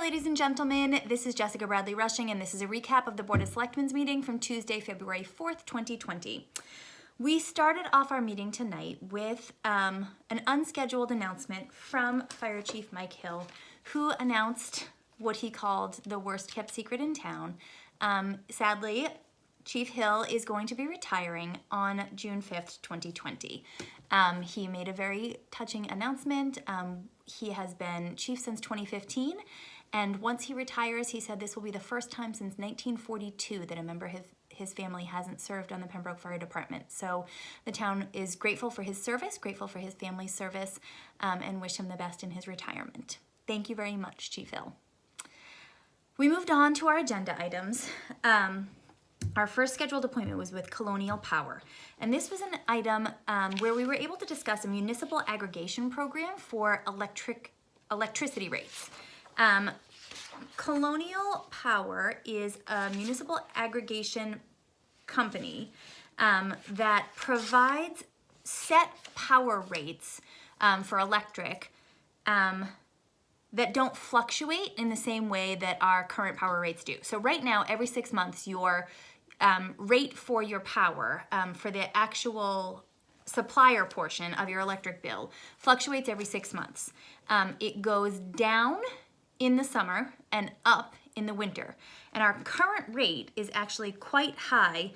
ladies and gentlemen, this is Jessica Bradley Rushing, and this is a recap of the Board of Selectmen's meeting from Tuesday, February 4th, 2020. We started off our meeting tonight with an unscheduled announcement from Fire Chief Mike Hill, who announced what he called the worst kept secret in town. Sadly, Chief Hill is going to be retiring on June 5th, 2020. He made a very touching announcement. He has been chief since 2015, and once he retires, he said this will be the first time since 1942 that a member of his family hasn't served on the Pembroke Fire Department. So the town is grateful for his service, grateful for his family's service, and wish him the best in his retirement. Thank you very much, Chief Hill. We moved on to our agenda items. Our first scheduled appointment was with Colonial Power, and this was an item where we were able to discuss a municipal aggregation program for electricity rates. Colonial Power is a municipal aggregation company that provides set power rates for electric that don't fluctuate in the same way that our current power rates do. So right now, every 6 months, your rate for your power, for the actual supplier portion of your electric bill, fluctuates every 6 months. It goes down in the summer and up in the winter. And our current rate is actually quite high.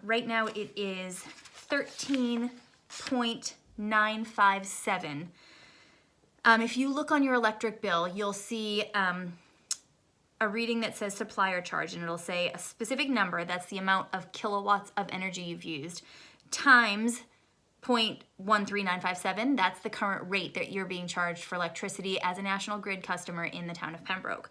Right now it is 13.957. If you look on your electric bill, you'll see a reading that says supplier charge, and it'll say a specific number, that's the amount of kilowatts of energy you've used, times 0.13957, that's the current rate that you're being charged for electricity as a National Grid customer in the town of Pembroke.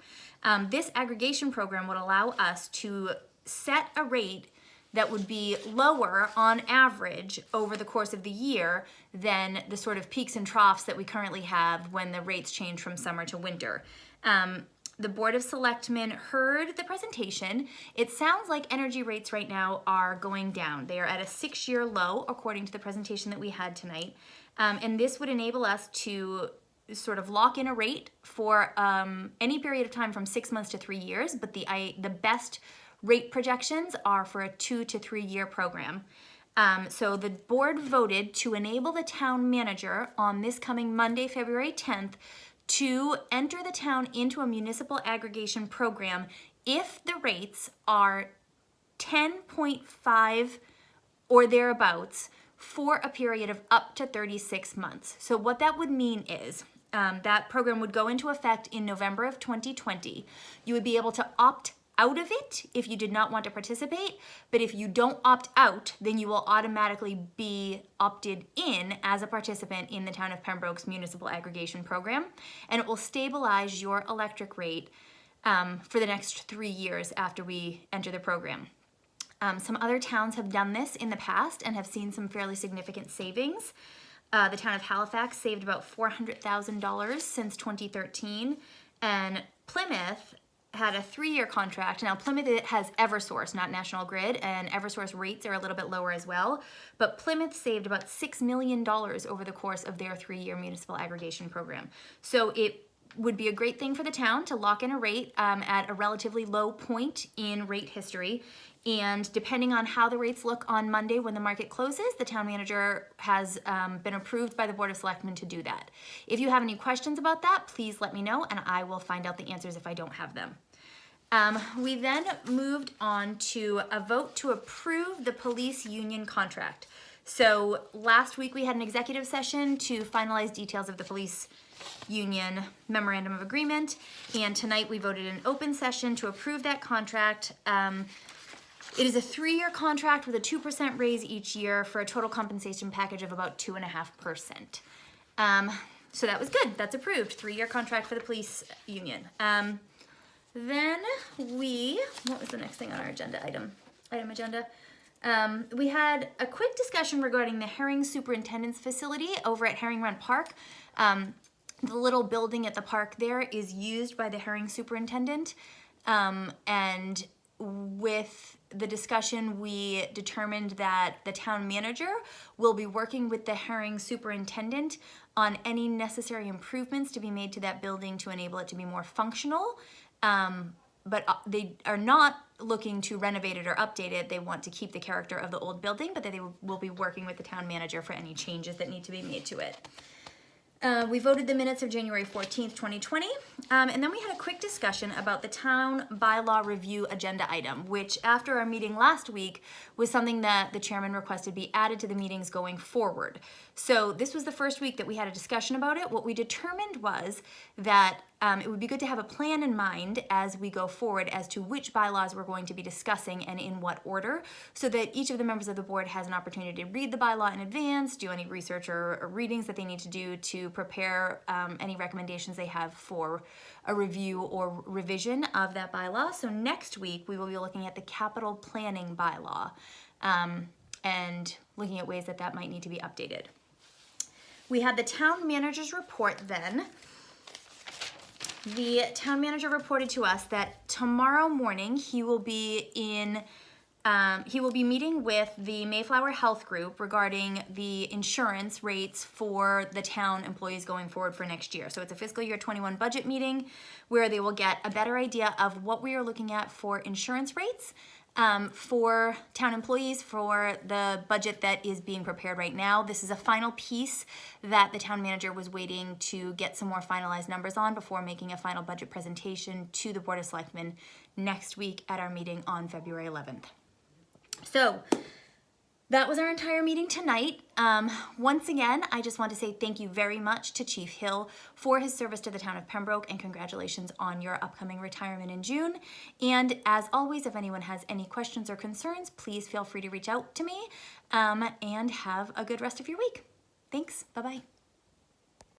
This aggregation program would allow us to set a rate that would be lower on average over the course of the year than the sort of peaks and troughs that we currently have when the rates change from summer to winter. The Board of Selectmen heard the presentation. It sounds like energy rates right now are going down. They are at a 6-year low, according to the presentation that we had tonight. And this would enable us to sort of lock in a rate for any period of time from 6 months to 3 years, but the best rate projections are for a 2 to 3 year program. So the board voted to enable the town manager on this coming Monday, February 10th, to enter the town into a municipal aggregation program if the rates are 10.5 or thereabouts for a period of up to 36 months. So what that would mean is that program would go into effect in November of 2020. You would be able to opt out of it if you did not want to participate, but if you don't opt out, then you will automatically be opted in as a participant in the town of Pembroke's municipal aggregation program, and it will stabilize your electric rate for the next 3 years after we enter the program. Some other towns have done this in the past and have seen some fairly significant savings. The town of Halifax saved about $400,000 since 2013, and Plymouth had a 3-year contract. Now Plymouth has Eversource, not National Grid, and Eversource rates are a little bit lower as well, but Plymouth saved about $6 million over the course of their 3-year municipal aggregation program. So it would be a great thing for the town to lock in a rate at a relatively low point in rate history, and depending on how the rates look on Monday when the market closes, the town manager has been approved by the Board of Selectmen to do that. If you have any questions about that, please let me know and I will find out the answers if I don't have them. We then moved on to a vote to approve the police union contract. So last week we had an executive session to finalize details of the police union memorandum of agreement, and tonight we voted in open session to approve that contract. It is a 3-year contract with a 2% raise each year for a total compensation package of about 2.5%. So that was good. That's approved. 3-year contract for the police union. Then what was the next thing on our agenda agenda? We had a quick discussion regarding the Herring Superintendent's facility over at Herring Run Park. The little building at the park there is used by the Herring Superintendent, and with the discussion, we determined that the town manager will be working with the Herring Superintendent on any necessary improvements to be made to that building to enable it to be more functional. But they are not looking to renovate it or update it. They want to keep the character of the old building, but they will be working with the town manager for any changes that need to be made to it. We voted the minutes of January 14th, 2020, and then we had a quick discussion about the town bylaw review agenda item, which after our meeting last week was something that the chairman requested be added to the meetings going forward. So this was the first week that we had a discussion about it. What we determined was that it would be good to have a plan in mind as we go forward as to which bylaws we're going to be discussing and in what order, so that each of the members of the board has an opportunity to read the bylaw in advance, do any research or readings that they need to do to prepare any recommendations they have for a review or revision of that bylaw. So next week we will be looking at the capital planning bylaw and looking at ways that that might need to be updated. We had the town manager's report then. The town manager reported to us that tomorrow morning he will be meeting with the Mayflower Health Group regarding the insurance rates for the town employees going forward for next year. So it's a fiscal year 21 budget meeting where they will get a better idea of what we are looking at for insurance rates for town employees for the budget that is being prepared right now. This is a final piece that the town manager was waiting to get some more finalized numbers on before making a final budget presentation to the Board of Selectmen next week at our meeting on February 11th. So that was our entire meeting tonight. Once again, I just want to say thank you very much to Chief Hill for his service to the town of Pembroke, and congratulations on your upcoming retirement in June. And as always, if anyone has any questions or concerns, please feel free to reach out to me, and have a good rest of your week. Thanks. Bye-bye.